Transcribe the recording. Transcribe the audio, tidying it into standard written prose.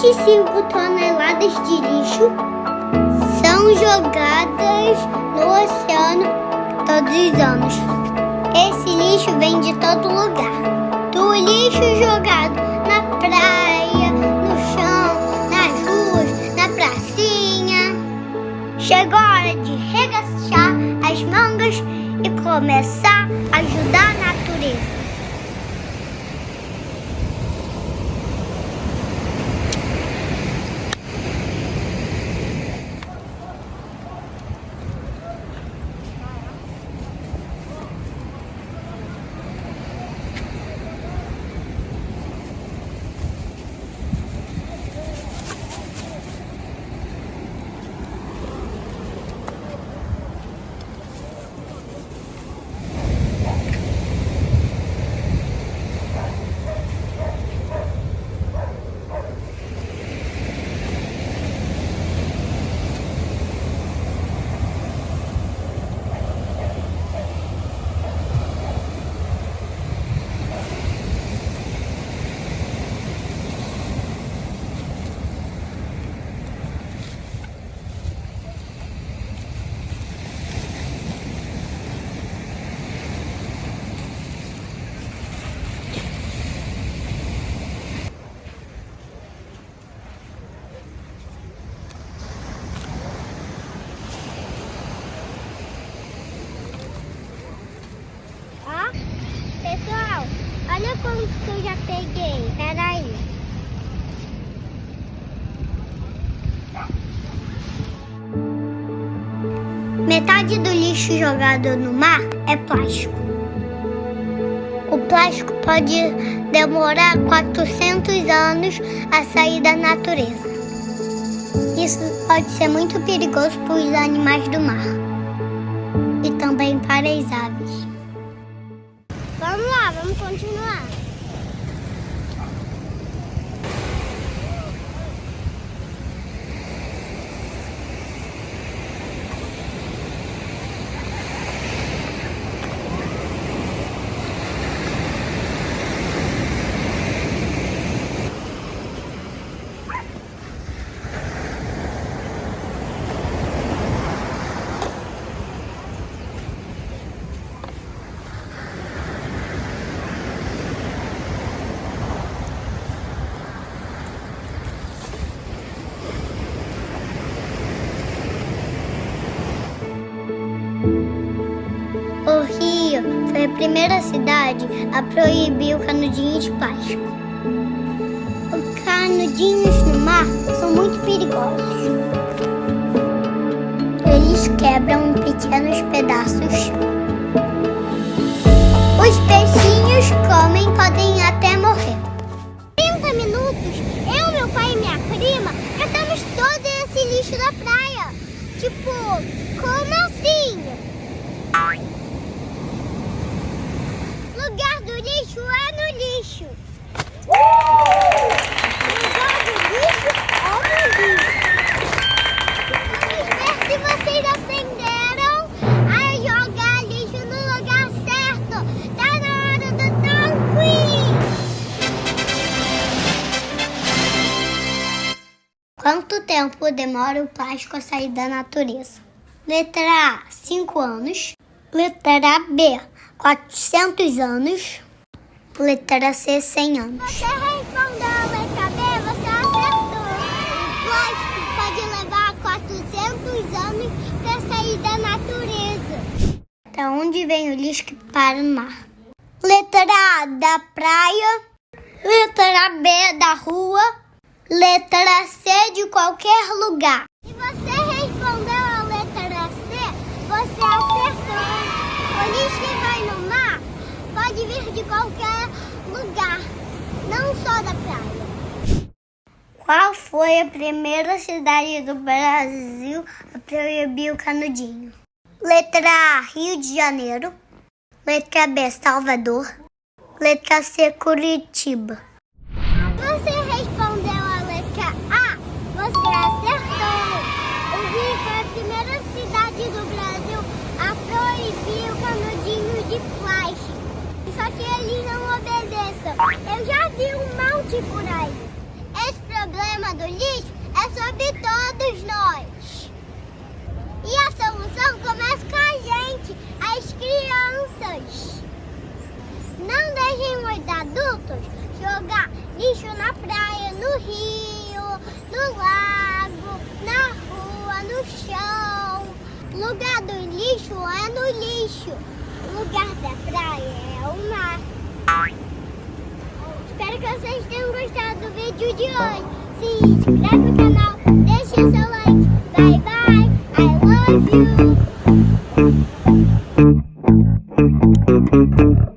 25 toneladas de lixo são jogadas no oceano todos os anos. Esse lixo vem de todo lugar. Do lixo jogado na praia, no chão, nas ruas, na pracinha. Chegou a hora de regaçar as mangas e começar a ajudar a natureza. Pessoal, olha quanto que eu já peguei. Peraí. Metade do lixo jogado no mar é plástico. O plástico pode demorar 400 anos a sair da natureza. Isso pode ser muito perigoso para os animais do mar e também para as aves. Vamos lá, vamos continuar. O Rio foi a primeira cidade a proibir o canudinho de plástico. Os canudinhos no mar são muito perigosos. Eles quebram em pequenos pedaços. Os peixinhos comem e podem até morrer. 30 minutos, eu, meu pai e minha prima catamos todo esse lixo da praia. Tipo, como assim? Lugar do lixo é no lixo. Lugar do lixo é no lixo. Vamos ver se vocês aprenderam a jogar lixo no lugar certo. Tá na hora do tanque. Quanto tempo demora o plástico a sair da natureza? Letra A, 5 anos. Letra B, 400 anos. Letra C, 100 anos. Você respondeu a letra B, você acertou. O plástico pode levar 400 anos para sair da natureza. Da onde vem o lixo que para no mar? Letra A, da praia. Letra B, da rua. Letra C, de qualquer lugar. Se você respondeu a letra C, você acertou. O lixo que vai no mar pode vir de qualquer lugar, não só da praia. Qual foi a primeira cidade do Brasil a proibir o canudinho? Letra A, Rio de Janeiro. Letra B, Salvador. Letra C, Curitiba. Você respondeu a letra A, você acertou. O Rio foi a primeira cidade do Brasil a proibir o canudinho de plástico. Só que eles não obedeçam. Eu já vi um monte por aí. Esse problema envolve todos nós. E a solução começa com a gente, as crianças. Não deixem os adultos jogar lixo na praia, no rio, no lago, na rua, no chão. Lugar do lixo é no lixo. Lugar da praia é o mar. Espero que vocês tenham gostado do vídeo de hoje. Se inscreve no canal, deixe seu like. Bye bye, I love you.